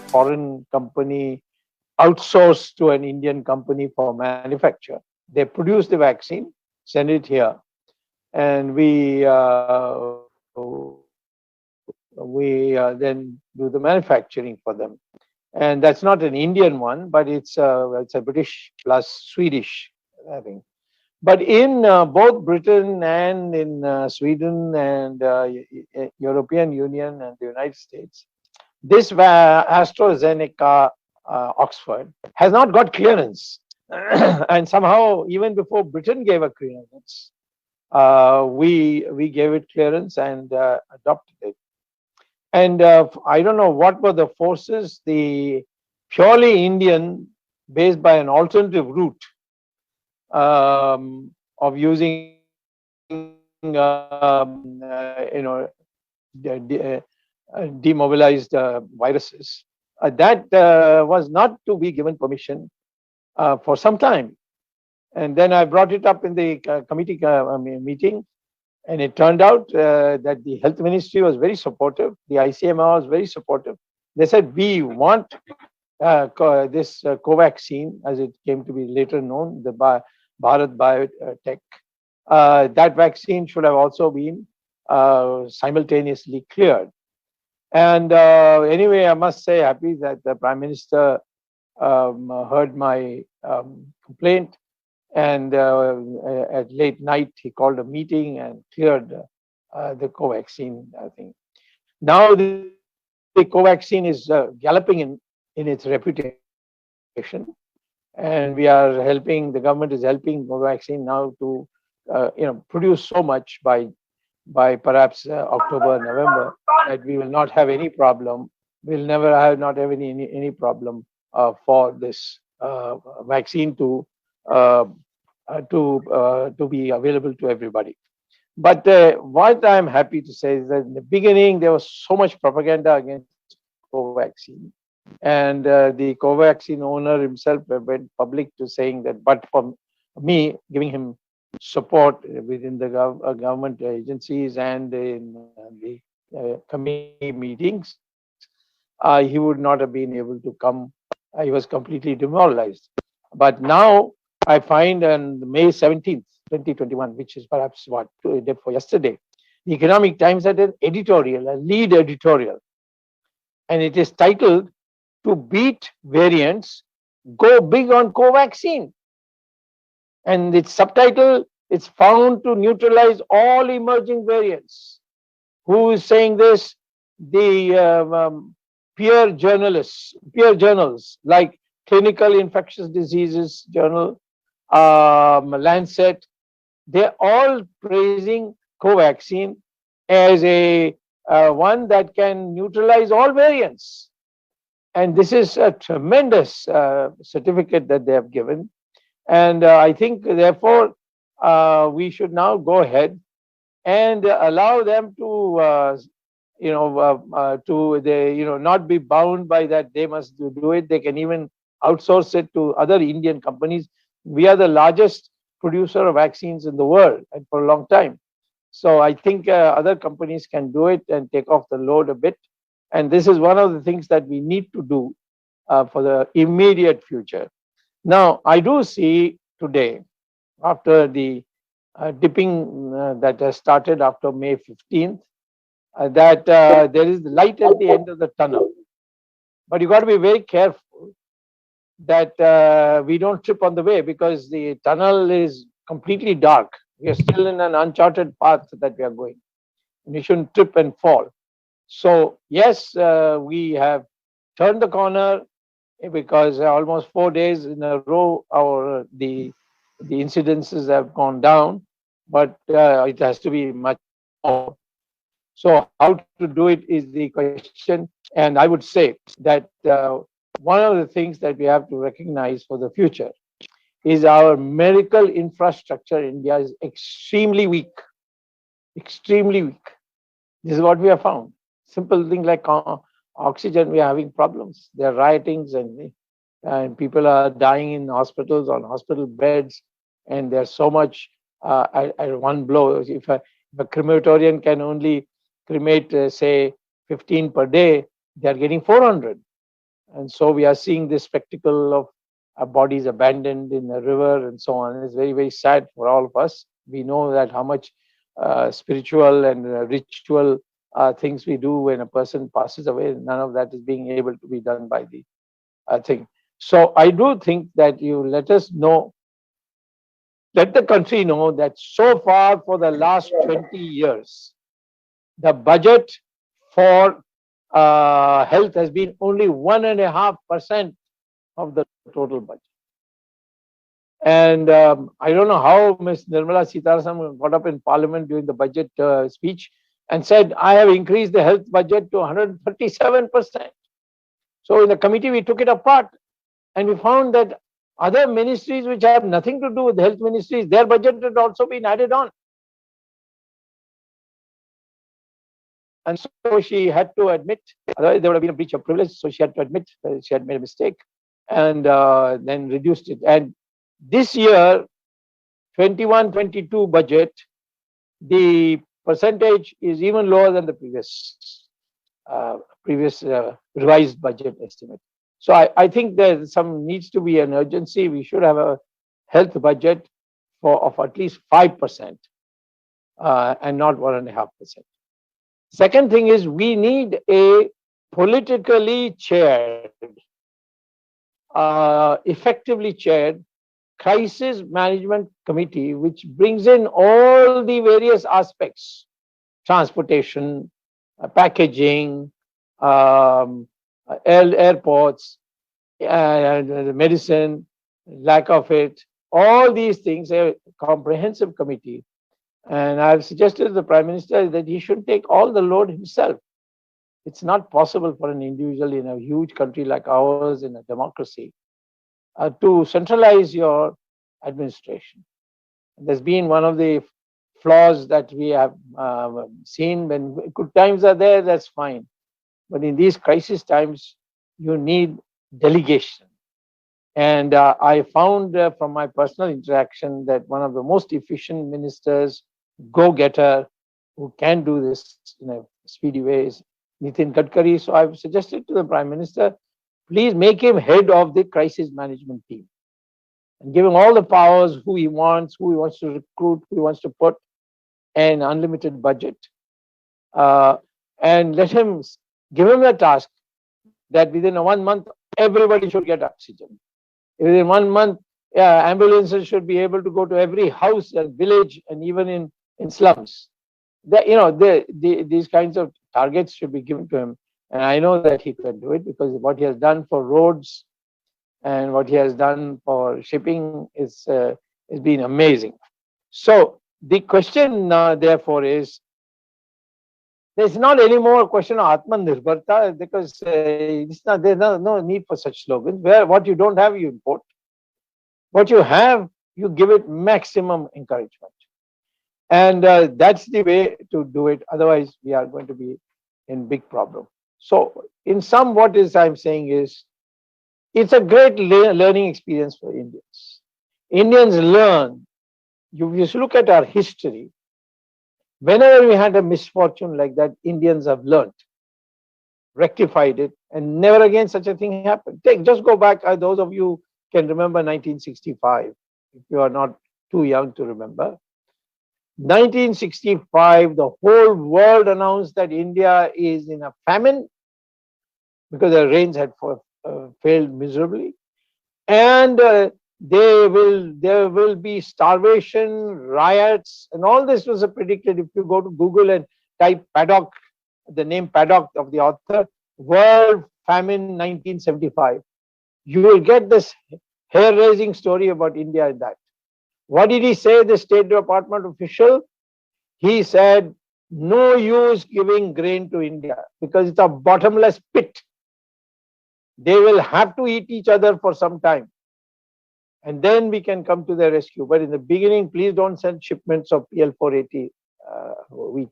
foreign company outsourced to an Indian company for manufacture. They produce the vaccine, send it here, and we then do the manufacturing for them. And that's not an Indian one, but it's a British plus Swedish, I think. But in both Britain and in Sweden and European Union and the United States, this AstraZeneca Oxford has not got clearance. And somehow, even before Britain gave a clearance, we gave it clearance and adopted it. And I don't know what were the forces, the purely Indian, based by an alternative route of using, demobilized viruses. That was not to be given permission for some time. And then I brought it up in the committee meeting, and it turned out that the health ministry was very supportive. The ICMR was very supportive. They said, we want this Covaxin, as it came to be later known, the Bharat Biotech. That vaccine should have also been simultaneously cleared. And anyway, I must say, happy that the Prime Minister heard my complaint, and at late night he called a meeting and cleared the Covaxin, I think. Now the Covaxin is galloping in its reputation, and we are helping, the government is helping Covaxin now to produce so much by perhaps October, November, that we will not have any problem. We'll never have not have any problem for this vaccine to be available to everybody. But what I'm happy to say is that in the beginning there was so much propaganda against Covaxin, and the Covaxin owner himself went public to saying that, but for me giving him support within the government agencies and in the committee meetings, he would not have been able to come. He was completely demoralized. But now I find on May 17th, 2021, which is perhaps what a day for yesterday, the Economic Times had an editorial, a lead editorial, and it is titled, "To Beat Variants, Go Big on Covaxin." And its subtitle, it's found to neutralize all emerging variants. Who is saying this? The peer journals like Clinical Infectious Diseases Journal, Lancet, they're all praising Covaxin as a one that can neutralize all variants. And this is a tremendous certificate that they have given. And I think, therefore, we should now go ahead and allow them to, not be bound by that they must do it. They can even outsource it to other Indian companies. We are the largest producer of vaccines in the world, and for a long time. So I think other companies can do it and take off the load a bit. And this is one of the things that we need to do for the immediate future. Now, I do see today, after the dipping that has started after May 15th, that there is light at the end of the tunnel. But you got to be very careful that we don't trip on the way, because the tunnel is completely dark. We are still in an uncharted path that we are going. And we shouldn't trip and fall. So, yes, we have turned the corner, because almost 4 days in a row the incidences have gone down, but it has to be much more. So how to do it is the question. And I would say that one of the things that we have to recognize for the future is our medical infrastructure in India is extremely weak. Extremely weak. This is what we have found. Simple thing like oxygen, we are having problems. There are riotings and people are dying in hospitals, on hospital beds, and there's so much at one blow. If a crematorium can only cremate, say, 15 per day, they are getting 400. And so we are seeing this spectacle of bodies abandoned in the river and so on. It's very, very sad for all of us. We know that how much spiritual and ritual things we do when a person passes away. None of that is being able to be done by the thing. So I do think that you let us know, let the country know that so far for the last 20 years, the budget for health has been only 1.5% of the total budget. And I don't know how Ms. Nirmala Sitharaman got up in Parliament during the budget speech and said, I have increased the health budget to 137%. So in the committee, we took it apart and we found that other ministries which have nothing to do with health ministries, their budget had also been added on. And so she had to admit, otherwise there would have been a breach of privilege. So she had to admit that she had made a mistake and then reduced it. And this year, 21-22 budget, the percentage is even lower than the previous revised budget estimate. So I think there needs to be an urgency. We should have a health budget of at least 5% and not 1.5%. Second thing is we need a politically chaired, effectively chaired crisis management committee, which brings in all the various aspects: transportation, packaging, airports, medicine, lack of it, all these things, a comprehensive committee. And I've suggested to the Prime Minister that he should take all the load himself. It's not possible for an individual in a huge country like ours, in a democracy, to centralize your administration. There's been one of the flaws that we have seen. When good times are there, that's fine. But in these crisis times, you need delegation. And I found from my personal interaction that one of the most efficient ministers, go-getter, who can do this in a speedy way is Nitin Gadkari. So I've suggested to the Prime Minister, please make him head of the crisis management team and give him all the powers, who he wants to recruit, who he wants to put, an unlimited budget. And let him, give him a task that within 1 month, everybody should get oxygen. Within 1 month, ambulances should be able to go to every house and village and even in slums. These kinds of targets should be given to him. And I know that he can do it because what he has done for roads and what he has done for shipping is been amazing. So the question therefore is, there's not any more a question of Atmanirbharta because there's no need for such slogans. What you don't have, you import. What you have, you give it maximum encouragement. And that's the way to do it. Otherwise, we are going to be in big problem. So in sum, what I'm saying is, it's a great learning experience for Indians. Indians learn. You should look at our history. Whenever we had a misfortune like that, Indians have learned, rectified it, and never again such a thing happened. Just go back, those of you can remember 1965, if you are not too young to remember. 1965, the whole world announced that India is in a famine because the rains had failed miserably, and there will be starvation, riots, and all this was predicted. If you go to Google and type Paddock, the name Paddock of the author, World Famine 1975, you will get this hair-raising story about India in that. What did he say, the State Department official? He said, no use giving grain to India because it's a bottomless pit. They will have to eat each other for some time. And then we can come to their rescue. But in the beginning, please don't send shipments of PL 480 wheat.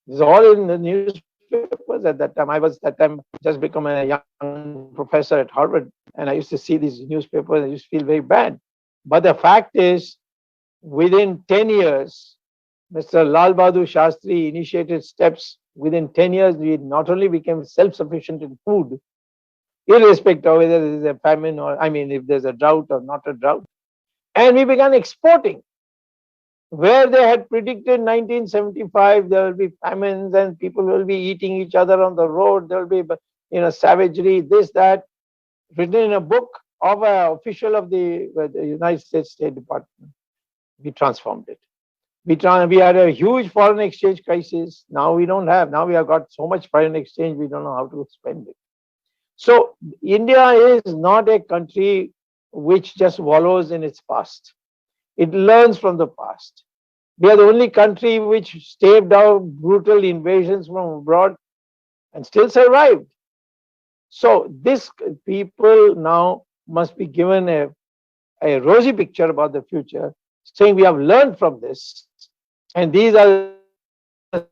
This is all in the newspapers at that time. I was that time just become a young professor at Harvard, and I used to see these newspapers and I used to feel very bad. But the fact is, within 10 years, Mr. Lal Bahadur Shastri initiated steps. Within 10 years, we not only became self-sufficient in food, irrespective of whether there is a famine or, I mean, if there's a drought or not a drought. And we began exporting. Where they had predicted 1975, there will be famines and people will be eating each other on the road, there will be, savagery, this, that, written in a book of an official of the United States State Department. We transformed it. We had a huge foreign exchange crisis. Now we don't have. Now we have got so much foreign exchange, we don't know how to spend it. So India is not a country which just wallows in its past. It learns from the past. We are the only country which staved out brutal invasions from abroad and still survived. So this people now must be given a rosy picture about the future, saying we have learned from this, and these are the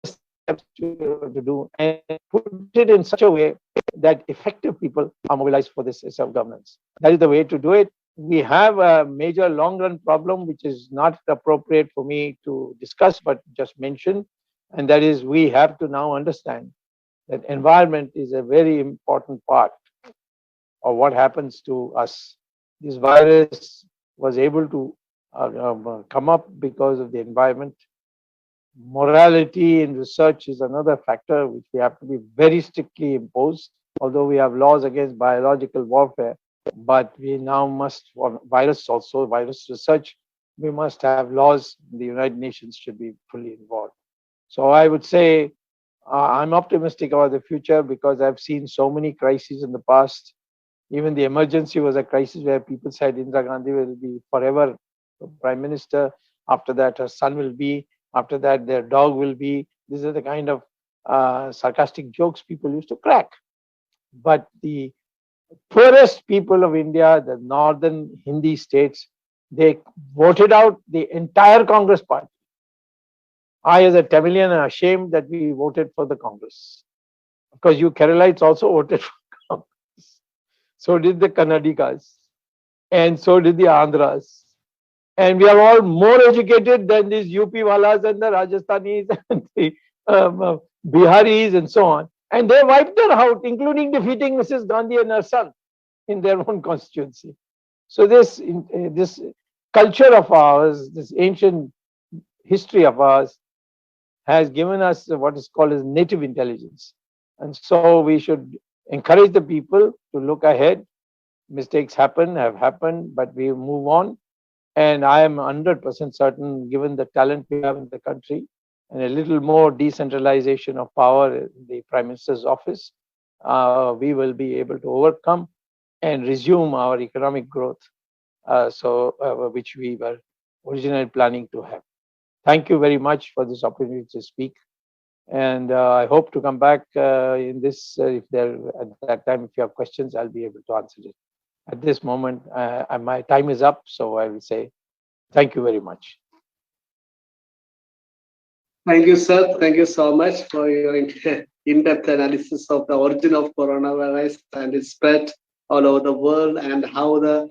steps to do, and put it in such a way that effective people are mobilized for this self-governance. That is the way to do it. We have a major long-run problem, which is not appropriate for me to discuss, but just mention, and that is we have to now understand that environment is a very important part of what happens to us. This virus was able to come up because of the environment. Morality in research is another factor which we have to be very strictly imposed, although we have laws against biological warfare, but we now must, for virus also, virus research, we must have laws. The United Nations should be fully involved. So I would say I'm optimistic about the future because I've seen so many crises in the past. Even the emergency was a crisis where people said Indira Gandhi will be forever Prime Minister. After that, her son will be. After that, their dog will be. These are the kind of sarcastic jokes people used to crack. But the poorest people of India, the northern Hindi states, they voted out the entire Congress party. I, as a Tamilian, am ashamed that we voted for the Congress. Because you Keralites also voted for Congress. So did the Kannadigas. And so did the Andhras. And we are all more educated than these UP Walas and the Rajasthanis and the Biharis and so on. And they wiped her out, including defeating Mrs. Gandhi and her son in their own constituency. So this culture of ours, this ancient history of ours, has given us what is called as native intelligence. And so we should encourage the people to look ahead. Mistakes have happened, but we move on. And I am 100% certain, given the talent we have in the country and a little more decentralization of power in the Prime Minister's office, we will be able to overcome and resume our economic growth, which we were originally planning to have. Thank you very much for this opportunity to speak. And I hope to come back in this, at that time, if you have questions, I'll be able to answer it. At this moment, my time is up, so I will say thank you very much. Thank you, sir. Thank you so much for your in-depth analysis of the origin of coronavirus and its spread all over the world and how the